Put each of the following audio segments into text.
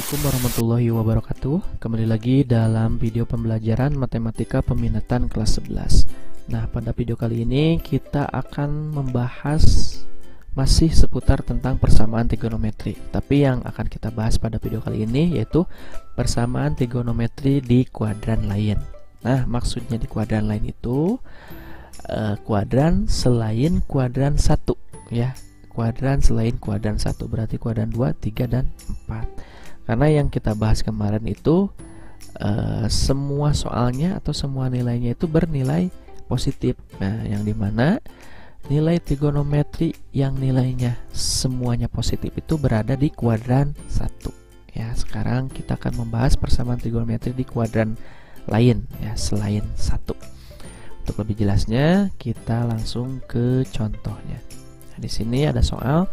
Assalamualaikum warahmatullahi wabarakatuh. Kembali lagi dalam video pembelajaran matematika peminatan kelas 11. Nah, pada video kali ini kita akan membahas masih seputar tentang persamaan trigonometri. Tapi yang akan kita bahas pada video kali ini yaitu persamaan trigonometri di kuadran lain. Nah, maksudnya di kuadran lain itu kuadran selain kuadran 1 ya. Kuadran selain kuadran 1 berarti kuadran 2, 3 dan 4. Karena yang kita bahas kemarin itu semua soalnya atau semua nilainya itu bernilai positif. Nah, yang dimana nilai trigonometri yang nilainya semuanya positif itu berada di kuadran 1. Ya, sekarang kita akan membahas persamaan trigonometri di kuadran lain ya, selain 1. Untuk lebih jelasnya, kita langsung ke contohnya. Nah, di sini ada soal.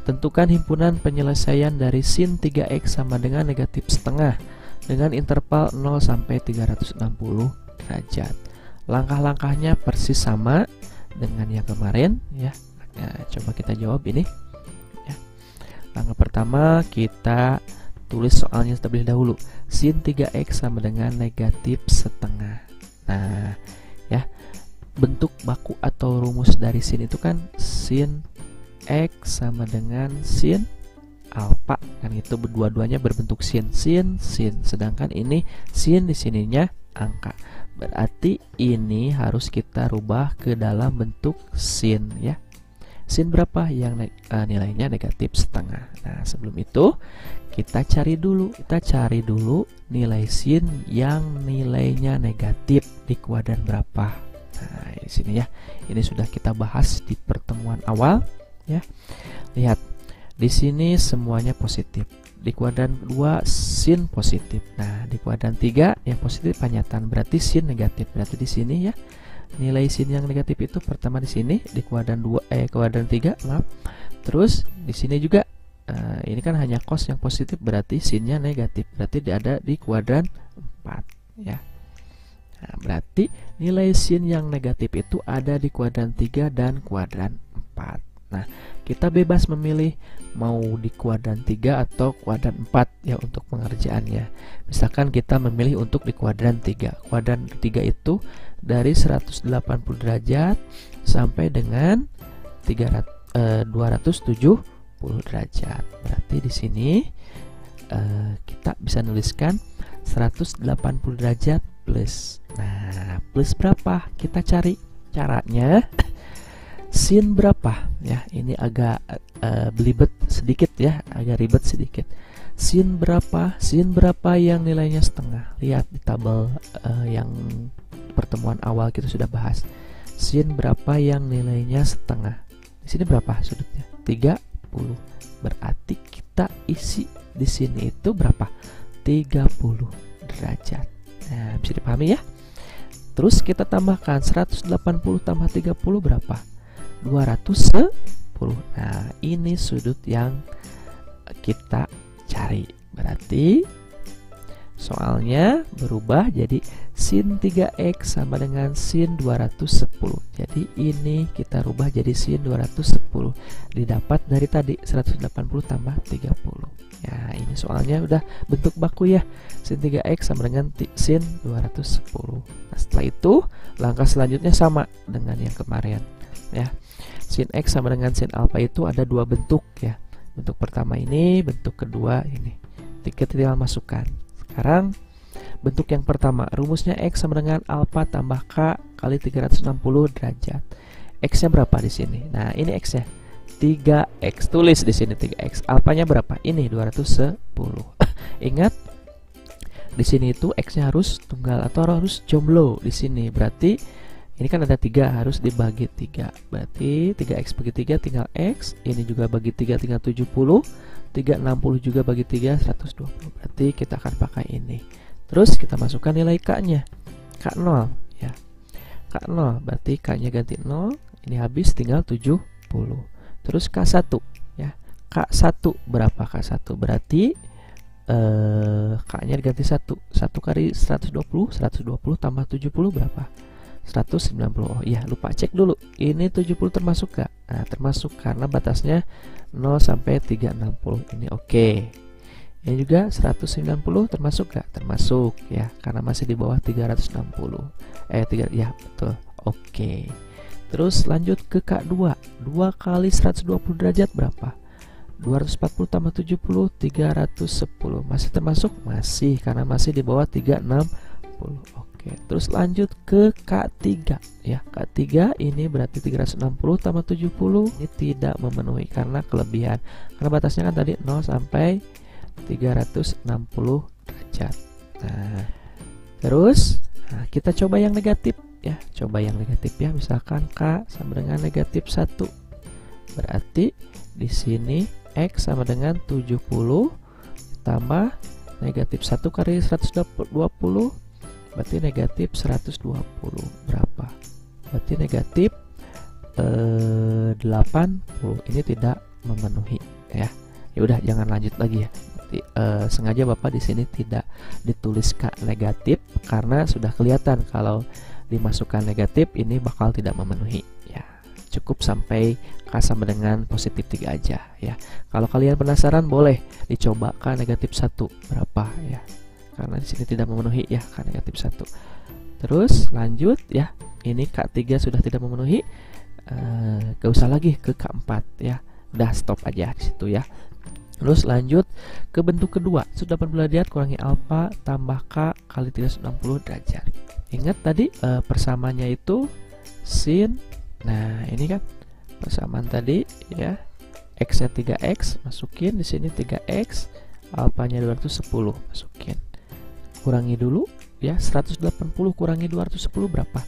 Tentukan himpunan penyelesaian dari sin 3x sama dengan negatif setengah dengan interval 0 sampai 360 derajat. Langkah-langkahnya persis sama dengan yang kemarin ya. Nah, coba kita jawab ini ya. Langkah pertama kita tulis soalnya terlebih dahulu. Sin 3x sama dengan negatif setengah. Nah, ya. Bentuk baku atau rumus dari sin itu kan sin X sama dengan sin alfa, kan itu dua-duanya berbentuk sin, sedangkan ini sin di sininya angka. Berarti ini harus kita rubah ke dalam bentuk sin ya. Sin berapa? Yang nilainya negatif setengah. Nah, sebelum itu kita cari dulu nilai sin yang nilainya negatif di kuadran berapa. Nah, di sini ya. Ini sudah kita bahas di pertemuan awal. Ya, lihat di sini semuanya positif. Di kuadran 2 sin positif. Nah, di kuadran 3 yang positif panyatan, berarti sin negatif. Berarti di sini ya nilai sin yang negatif itu pertama di sini di kuadran 2 kuadran 3 maaf. Terus di sini juga ini kan hanya cos yang positif, berarti sinnya negatif. Berarti ada di kuadran 4 ya. Nah, berarti nilai sin yang negatif itu ada di kuadran 3 dan kuadran 4. Nah, kita bebas memilih mau di kuadran 3 atau kuadran 4 ya untuk pengerjaannya. Misalkan kita memilih untuk di kuadran 3. Kuadran 3 itu dari 180 derajat sampai dengan 270 derajat. Berarti di sini kita bisa nuliskan 180 derajat plus. Nah, plus berapa? Kita cari caranya. Sin berapa ya, ini agak belibet sedikit ya, agak ribet sedikit. Sin berapa yang nilainya setengah. Lihat di tabel yang pertemuan awal kita sudah bahas. Sin berapa yang nilainya setengah. Di sini berapa sudutnya? 30. Berarti kita isi di sini itu berapa? 30 derajat. Nah, bisa dipahami ya. Terus kita tambahkan 180 tambah 30 berapa? 210. Nah, ini sudut yang kita cari. Berarti soalnya berubah jadi sin 3x sama dengan sin 210. Jadi ini kita rubah jadi sin 210. Didapat dari tadi 180 tambah 30. Ya, ini soalnya udah bentuk baku ya. Sin 3x sama dengan sin 210. Nah, setelah itu langkah selanjutnya sama dengan yang kemarin ya. Sin X sama dengan sin alfa itu ada dua bentuk ya. Bentuk pertama ini, bentuk kedua ini. Kita tinggal masukkan. Sekarang bentuk yang pertama, rumusnya X sama dengan alfa tambah K kali 360 derajat. X-nya berapa di sini? Nah, ini X-nya 3X. Tulis di sini 3X. Alfanya berapa? Ini 210. Ingat di sini itu X-nya harus tunggal atau harus jomblo di sini. Berarti ini kan ada 3, harus dibagi 3. Berarti 3x bagi 3 tinggal x. Ini juga bagi 3 tinggal 70. 360 juga bagi 3 120. Berarti kita akan pakai ini. Terus kita masukkan nilai k-nya. K0 ya. K0 berarti k-nya ganti 0. Ini habis tinggal 70. Terus k1 ya. K1 berapa K1? Berarti k-nya diganti 1. 1 kali 120. 120 tambah 70 berapa? 190. Oh iya, lupa cek dulu. Ini 70 termasuk gak? Nah, termasuk karena batasnya 0 sampai 360. Ini oke. Ini juga 190 termasuk gak? Termasuk ya, karena masih di bawah 360. Ya betul. Oke. Terus lanjut ke K2. 2 kali 120 derajat berapa? 240 tambah 70, 310. Masih termasuk? Masih, karena masih di bawah 360. Oke. Terus lanjut ke K3 ya. K3 ini berarti 360 tambah 70. Ini tidak memenuhi karena kelebihan. Karena batasnya kan tadi 0 sampai 360 derajat. Nah, terus kita coba yang negatif ya. Coba yang negatif ya. Misalkan K sama dengan negatif 1. Berarti di sini X sama dengan 70 tambah negatif 1 kali 120, berarti negatif 120 berapa? Berarti negatif 80. Ini tidak memenuhi ya. Ya udah, jangan lanjut lagi ya. Sengaja Bapak di sini tidak ditulis K negatif karena sudah kelihatan kalau dimasukkan negatif ini bakal tidak memenuhi ya. Cukup sampai K sama dengan positif 3 aja ya. Kalau kalian penasaran boleh dicoba K negatif 1 berapa ya. Karena di sini tidak memenuhi ya, K negatif 1. Terus lanjut ya. Ini K3 sudah tidak memenuhi. Gak usah lagi ke K4 ya. Udah stop aja di situ ya. Terus lanjut ke bentuk kedua, 180 derajat kurangi alfa tambah K kali 360 derajat. Ingat tadi persamaannya itu sin. Nah, ini kan persamaan tadi ya. X-nya 3X, masukin di sini 3X, alfanya 210, masukin. Kurangi dulu ya, 180 kurangi 210 berapa?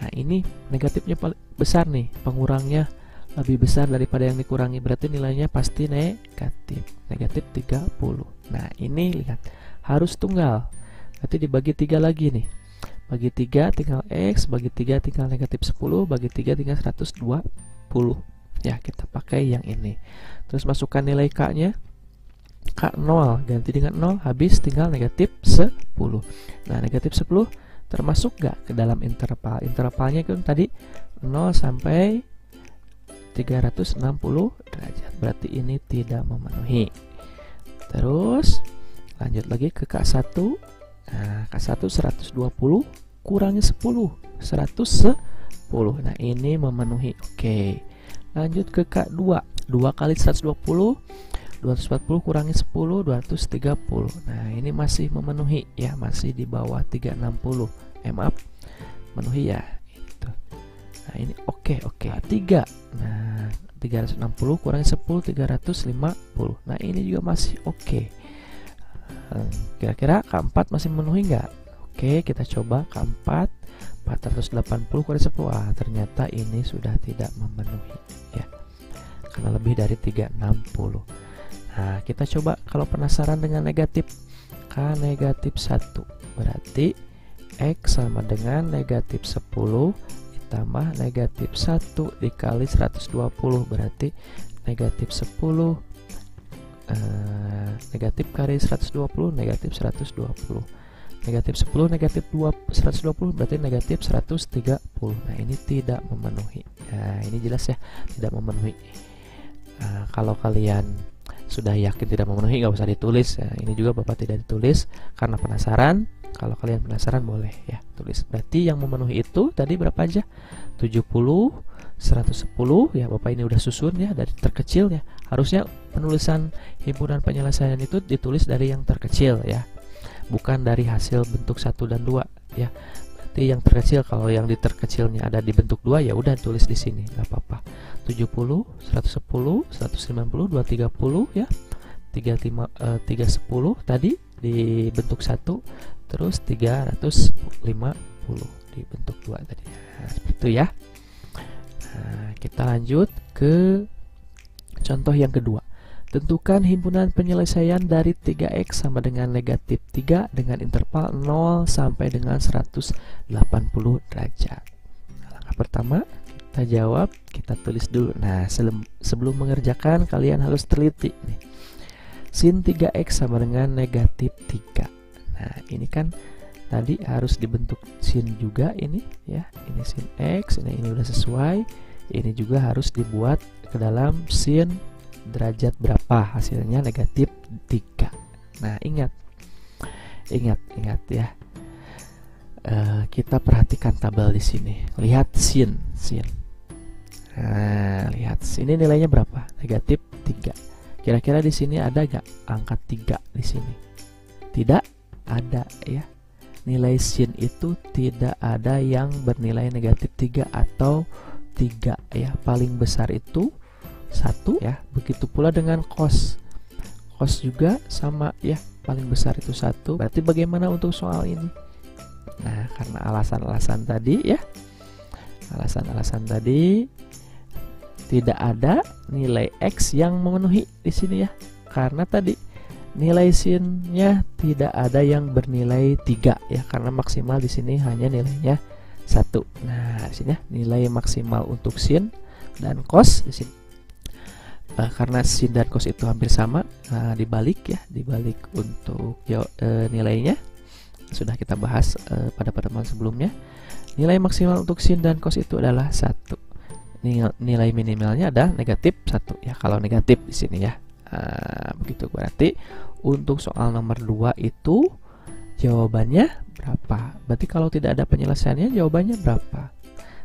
Nah, ini negatifnya paling besar nih, pengurangnya lebih besar daripada yang dikurangi, berarti nilainya pasti negatif. Negatif 30. Nah, ini lihat, harus tunggal. Berarti dibagi 3 lagi nih. Bagi 3 tinggal X, bagi 3 tinggal negatif 10, bagi 3 tinggal 120. Ya, kita pakai yang ini. Terus masukkan nilai K-nya. K 0, ganti dengan 0, habis tinggal negatif 10. Nah, negatif 10 termasuk gak ke dalam interval? Intervalnya kan tadi 0 sampai 360 derajat, berarti ini tidak memenuhi. Terus lanjut lagi ke K1. Nah, K1 120 kurangi 10, 110. Nah, ini memenuhi. Oke. Lanjut ke K2. 2 kali 120, 240 kurangi 10, 230. Nah, ini masih memenuhi ya, masih di bawah 360. Maaf, memenuhi ya. Nah, ini oke. 3. Nah, 360 kurangi 10, 350. Nah, ini juga masih oke. Kira-kira K4 masih memenuhi nggak? Oke, kita coba K4. 480 kurangi 10. Ternyata ini sudah tidak memenuhi ya. Karena lebih dari 360. Nah, kita coba kalau penasaran dengan negatif. K negatif 1. Berarti X sama dengan negatif 10 tambah negatif 1 dikali 120, berarti negatif 10 negatif kali 120 negatif 120. Negatif 10 negatif 120 berarti negatif 130. Nah, ini tidak memenuhi. Nah, ini jelas ya, tidak memenuhi. Kalau kalian sudah yakin tidak memenuhi, nggak usah ditulis ya. Ini juga Bapak tidak ditulis karena penasaran. Kalau kalian penasaran boleh ya tulis. Berarti yang memenuhi itu tadi berapa aja? 70, 110 ya. Bapak ini udah susun ya dari terkecil ya. Harusnya penulisan himpunan penyelesaian itu ditulis dari yang terkecil ya. Bukan dari hasil bentuk 1 dan 2 ya. Berarti yang terkecil, kalau yang di terkecilnya ada di bentuk 2 ya udah tulis di sini, nggak apa-apa. 70, 110, 190, 230 ya. 310 tadi di bentuk 1, terus 350 di bentuk 2 tadi. Nah, seperti itu ya. Nah, kita lanjut ke contoh yang kedua. Tentukan himpunan penyelesaian dari 3X sama dengan negatif 3 dengan interval 0 sampai dengan 180 derajat. Nah, langkah pertama kita jawab, kita tulis dulu. Nah, sebelum mengerjakan kalian harus teliti nih. Sin 3X sama dengan negatif 3. Nah, ini kan tadi harus dibentuk sin juga ini ya. Ini sin X, ini udah sesuai. Ini juga harus dibuat ke dalam sin derajat berapa, hasilnya negatif 3. Nah, ingat ya. Kita perhatikan tabel di sini. Lihat sin. Nah, lihat ini nilainya berapa? Negatif 3. Kira-kira di sini ada gak angka 3 di sini? Tidak ada ya. Nilai sin itu tidak ada yang bernilai negatif 3 atau 3 ya. Paling besar itu 1 ya. Begitu pula dengan cos. Cos juga sama ya. Paling besar itu 1. Berarti bagaimana untuk soal ini? Nah, karena alasan-alasan tadi ya. Alasan-alasan tadi tidak ada nilai X yang memenuhi di sini ya. Karena tadi nilai sin-nya tidak ada yang bernilai 3 ya, karena maksimal di sini hanya nilainya 1. Nah, di sini ya, nilai maksimal untuk sin dan cos di sini. Karena sin dan cos itu hampir sama, dibalik untuk nilainya sudah kita bahas pada pertemuan sebelumnya. Nilai maksimal untuk sin dan cos itu adalah 1. Nilai minimalnya ada negatif 1 ya, kalau negatif di sini ya. Begitu, berarti untuk soal nomor 2 itu jawabannya berapa? Berarti kalau tidak ada penyelesaiannya jawabannya berapa?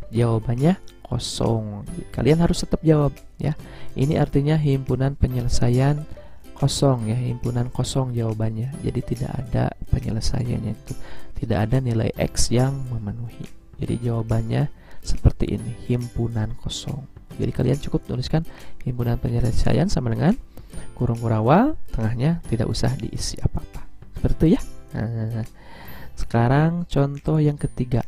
Jawabannya kosong. Kalian harus tetap jawab ya. Ini artinya himpunan penyelesaian kosong ya, himpunan kosong jawabannya. Jadi tidak ada penyelesaiannya, itu tidak ada nilai X yang memenuhi. Jadi jawabannya seperti ini, himpunan kosong. Jadi kalian cukup tuliskan himpunan penyelesaian sama dengan kurung kurawal, tengahnya tidak usah diisi apa-apa. Seperti itu ya. Nah, sekarang contoh yang ketiga.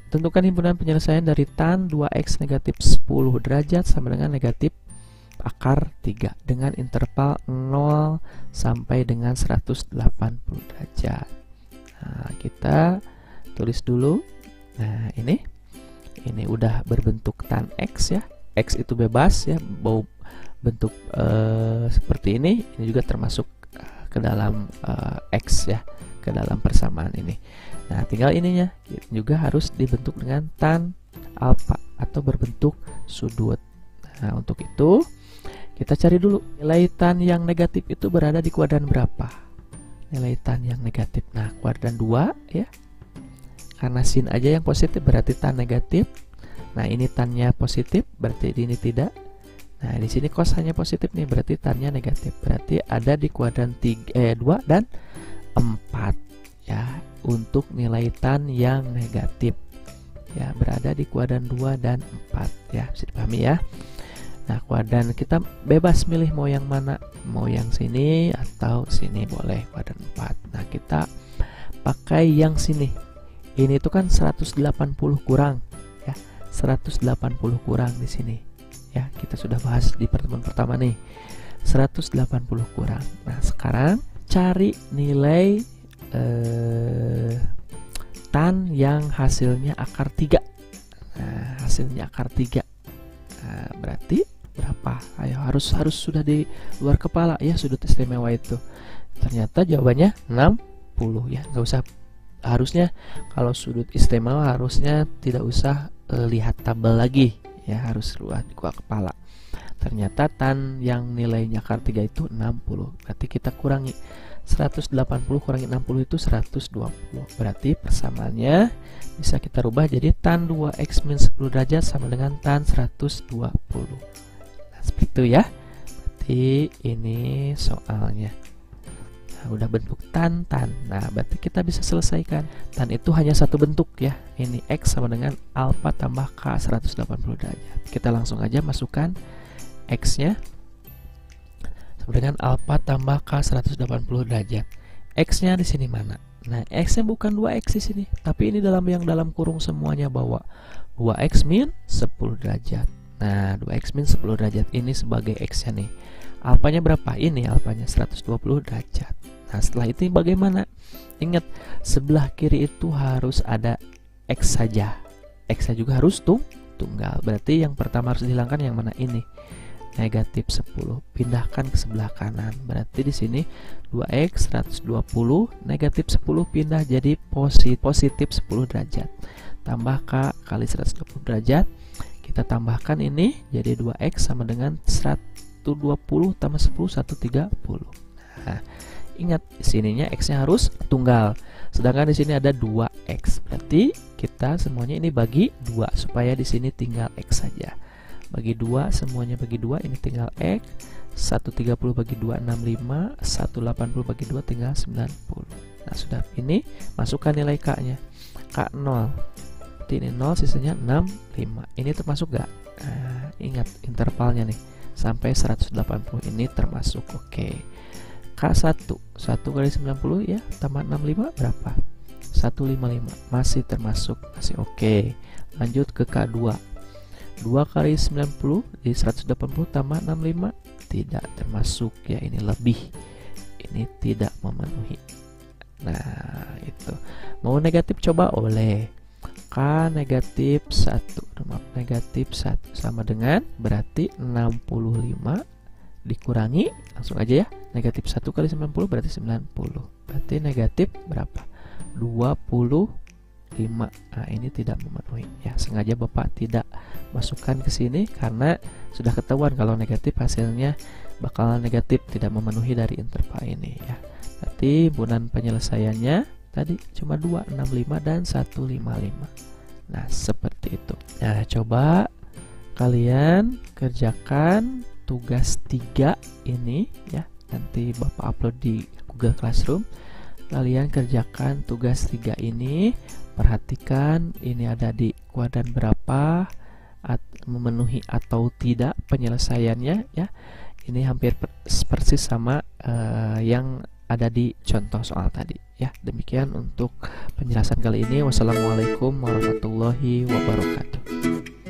Tentukan himpunan penyelesaian dari tan 2x negatif 10 derajat sama dengan negatif akar 3 dengan interval 0 sampai dengan 180 derajat. Nah, kita tulis dulu. Nah, ini udah berbentuk tan x ya. X itu bebas ya, bau bentuk seperti ini juga termasuk ke dalam X ya, ke dalam persamaan ini. Nah, tinggal ininya juga harus dibentuk dengan tan alfa atau berbentuk sudut. Nah, untuk itu kita cari dulu nilai tan yang negatif itu berada di kuadran berapa. Nilai tan yang negatif, nah kuadran 2 ya, karena sin aja yang positif berarti tan negatif. Nah, ini tannya positif berarti ini tidak. Nah, di sini cos hanya positif nih, berarti tannya negatif. Berarti ada di kuadran 2 dan 4 ya, untuk nilai tan yang negatif. Ya, berada di kuadran 2 dan 4 ya, bisa dipahami ya. Nah, kuadran kita bebas milih mau yang mana, mau yang sini atau sini boleh, kuadran 4. Nah, kita pakai yang sini. Ini tuh kan 180 kurang ya, 180 kurang di sini. Ya, kita sudah bahas di pertemuan pertama nih, 180 kurang. Nah, sekarang cari nilai tan yang hasilnya akar 3. Nah, hasilnya akar 3. Nah, berarti berapa? Ayo, harus sudah di luar kepala ya sudut istimewa itu. Ternyata jawabannya 60 ya. Nggak usah, harusnya kalau sudut istimewa harusnya tidak usah lihat tabel lagi ya, harus luar di kepala. Ternyata tan yang nilainya akar 3 itu 60. Berarti kita kurangi 180 kurangi 60 itu 120. Berarti persamaannya bisa kita rubah jadi tan 2x min 10 derajat sama dengan tan 120. Nah, seperti itu ya. Berarti ini soalnya. Nah, udah bentuk tan. Nah, berarti kita bisa selesaikan. Tan itu hanya satu bentuk ya. Ini X sama dengan alfa tambah K 180 derajat. Kita langsung aja masukkan X-nya sama dengan alfa tambah K 180 derajat. X-nya di sini mana? Nah, X-nya bukan 2X di sini, tapi ini dalam kurung semuanya bawa 2X min 10 derajat. Nah, 2X min 10 derajat ini sebagai X-nya nih. Alfanya berapa? Ini alfanya 120 derajat. Nah, setelah itu bagaimana? Ingat, sebelah kiri itu harus ada X saja. X-nya juga harus tunggal. Berarti yang pertama harus dihilangkan yang mana? Ini. Negatif 10. Pindahkan ke sebelah kanan. Berarti di sini 2X 120 negatif 10 pindah jadi positif 10 derajat. Tambah K kali 120 derajat. Kita tambahkan ini jadi 2X sama dengan 120 tambah 10 130. Nah, ingat sininya x-nya harus tunggal. Sedangkan di sini ada 2x. Berarti kita semuanya ini bagi 2 supaya di sini tinggal x saja. Bagi 2, semuanya bagi 2, ini tinggal x. 130 bagi 2 65, 180 bagi 2 tinggal 90. Nah, sudah ini masukkan nilai k-nya. K 0. Berarti ini 0, sisanya 65. Ini termasuk gak? Nah, ingat intervalnya nih. Sampai 180 ini termasuk. Oke. K1, 1 kali 90 ya, tambah 65 berapa? 155. Masih termasuk, masih oke. Lanjut ke K2. 2 kali 90 di 180 tambah 65 tidak termasuk ya, ini lebih. Ini tidak memenuhi. Nah, itu. Mau negatif coba oleh. K negatif 1. Maaf, negatif 1 sama dengan berarti 65 dikurangi langsung aja ya. Negatif 1 kali 90 berarti 90. Berarti negatif berapa? 25. Nah, ini tidak memenuhi ya. Sengaja Bapak tidak masukkan ke sini karena sudah ketahuan kalau negatif hasilnya bakal negatif, tidak memenuhi dari interval ini ya. Berarti bulan penyelesaiannya tadi cuma 2, 65 dan 155. Nah, seperti itu. Nah, coba kalian kerjakan tugas 3 ini ya. Nanti Bapak upload di Google Classroom. Kalian kerjakan tugas 3 ini. Perhatikan ini ada di kuadran berapa, memenuhi atau tidak penyelesaiannya ya. Ini hampir persis sama yang ada di contoh soal tadi ya. Demikian untuk penjelasan kali ini. Wassalamualaikum warahmatullahi wabarakatuh.